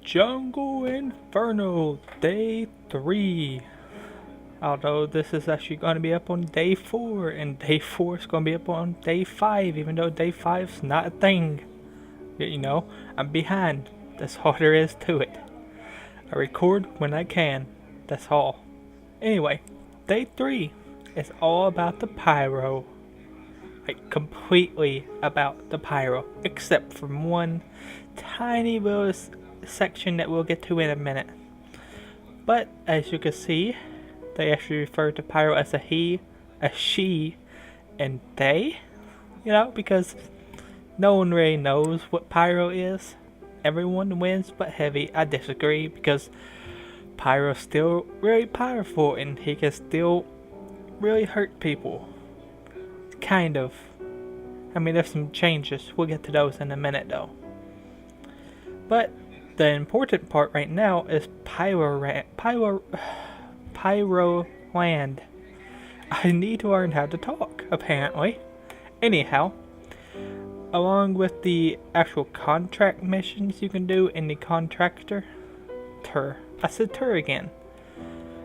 Jungle Inferno Day 3. Although this is actually going to be up on day 4, and day 4 is going to be up on day 5, even though day 5 is not a thing. You know, I'm behind. That's all there is to it. I record when I can. That's all. Anyway, day 3 is all about the pyro. Like, completely about the pyro. Except for one tiny little section that we'll get to in a minute. But, as you can see, they actually refer to pyro as a he, a she, and they. You know, because no one really knows what pyro is. Everyone wins but heavy. I disagree, because pyro's still really powerful and he can still really hurt people. Kind of. I mean, there's some changes. We'll get to those in a minute though. But the important part right now is Pyro Land. I need to learn how to talk, apparently. Anyhow, along with the actual contract missions you can do in the contractor, I said tur again.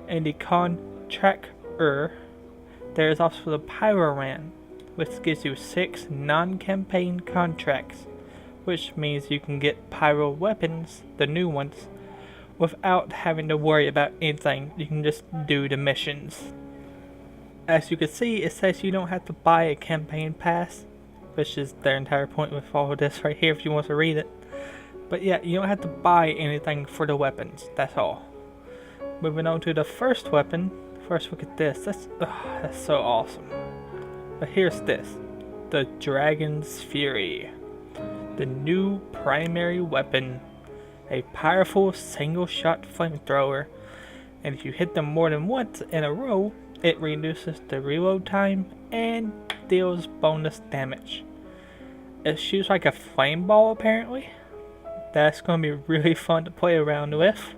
In the contractor, there is also the Pyro Land, which gives you 6 non-campaign contracts, which means you can get pyro weapons, the new ones, without having to worry about anything. You can just do the missions. As you can see, it says you don't have to buy a campaign pass, which is their entire point with all of this right here if you want to read it. But yeah, you don't have to buy anything for the weapons, that's all. Moving on to the first weapon. First look at this. That's so awesome. But here's this. The Dragon's Fury. The new primary weapon. A powerful single-shot flamethrower. And if you hit them more than once in a row, it reduces the reload time and deals bonus damage. It shoots like a flame ball apparently. That's going to be really fun to play around with.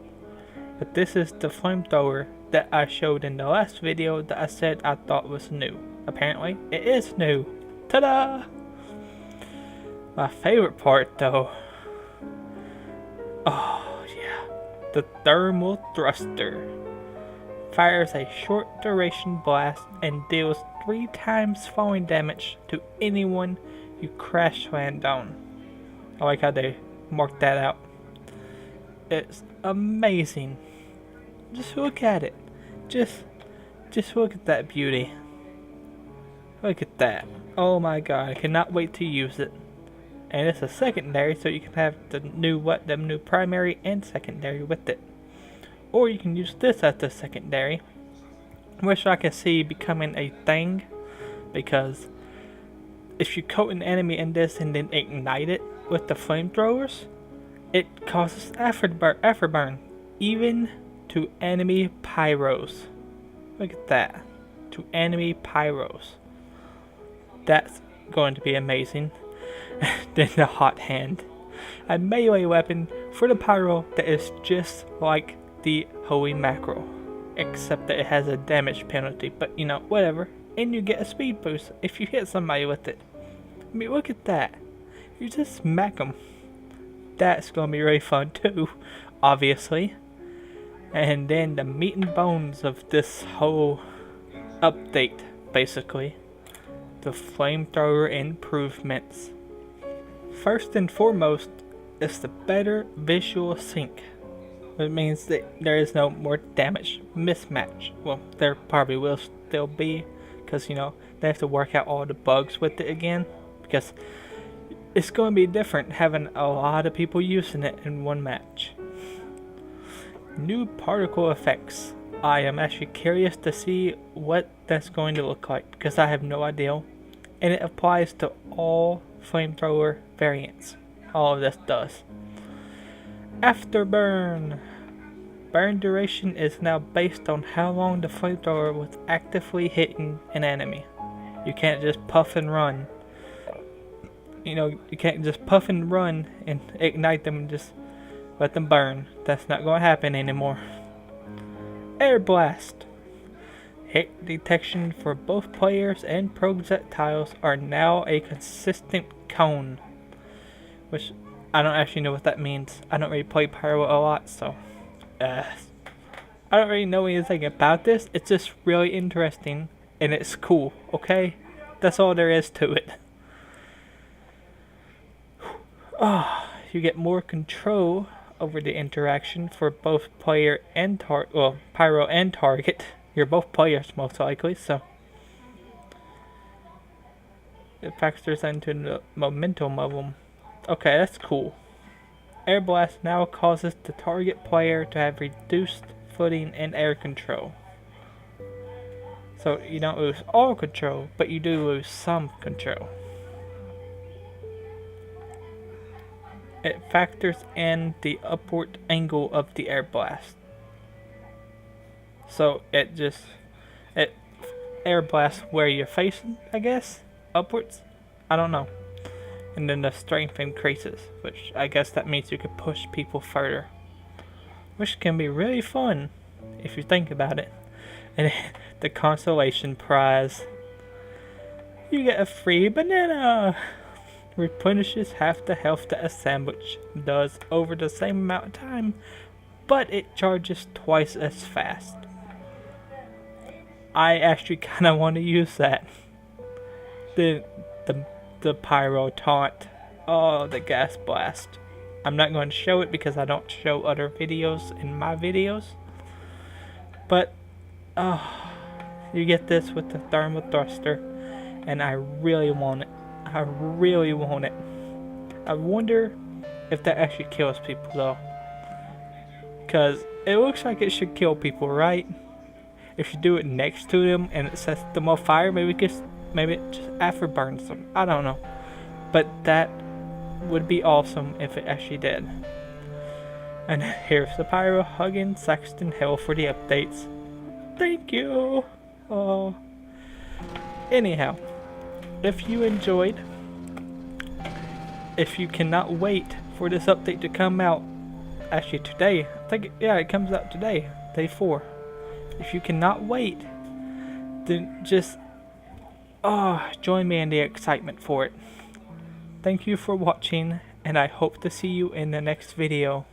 But this is the flamethrower that I showed in the last video that I said I thought was new. Apparently, it is new. Ta-da! My favorite part though. Oh yeah. The thermal thruster. Fires a short duration blast and deals 3 times falling damage to anyone you crash land on. I like how they marked that out. It's amazing. Just look at it. Just look at that beauty. Look at that. Oh my god, I cannot wait to use it. And it's a secondary, so you can have the new primary and secondary with it. Or you can use this as the secondary, which I can see becoming a thing, because if you coat an enemy in this and then ignite it with the flamethrowers, it causes afterburn, even to enemy pyros. Look at that. To enemy pyros. That's going to be amazing. Then the hot hand. A melee weapon for the pyro that is just like the holy mackerel. Except that it has a damage penalty. But you know, whatever. And you get a speed boost if you hit somebody with it. I mean, look at that. You just smack them. That's going to be really fun too, obviously. And then the meat and bones of this whole update, basically. The flamethrower improvements. First and foremost is the better visual sync. It means that there is no more damage mismatch. Well, there probably will still be, because you know, they have to work out all the bugs with it again, because it's going to be different having a lot of people using it in one match. New particle effects. I am actually curious to see what that's going to look like, because I have no idea. And it applies to all flamethrower variants. All of this does. Afterburn. Burn duration is now based on how long the flamethrower was actively hitting an enemy. You can't just puff and run. You know, you can't just puff and run and ignite them and just let them burn. That's not going to happen anymore. Air blast. Hit detection for both players and projectiles are now a consistent cone. Which I don't actually know what that means. I don't really play Pyro a lot, so I don't really know anything about this. It's just really interesting and it's cool, okay? That's all there is to it. Oh, you get more control over the interaction for both player and Pyro and target. You're both players most likely, so it factors into the momentum of them. Okay, that's cool. Air Blast now causes the target player to have reduced footing and air control. So you don't lose all control, but you do lose some control. It factors in the upward angle of the air blast. So it air blasts where you're facing, I guess, upwards. I don't know. And then the strength increases, which I guess that means you can push people further, which can be really fun if you think about it. And the consolation prize, you get a free banana. Replenishes half the health that a sandwich does over the same amount of time, but it charges twice as fast. I actually kind of want to use that. The pyro taunt. Oh, the gas blast. I'm not going to show it because I don't show other videos in my videos. But you get this with the thermal thruster, and I really want it. I really want it. I wonder if that actually kills people though, because it looks like it should kill people, right? If you do it next to them and it sets them on fire, maybe it just afterburns them. I don't know, but that would be awesome if it actually did. And here's the pyro hugging Saxton Hill for the updates. Thank you. Oh. Anyhow, if you enjoyed, if you cannot wait for this update to come out, actually today, I think, yeah, it comes out today, day 4. If you cannot wait, then just join me in the excitement for it. Thank you for watching, and I hope to see you in the next video.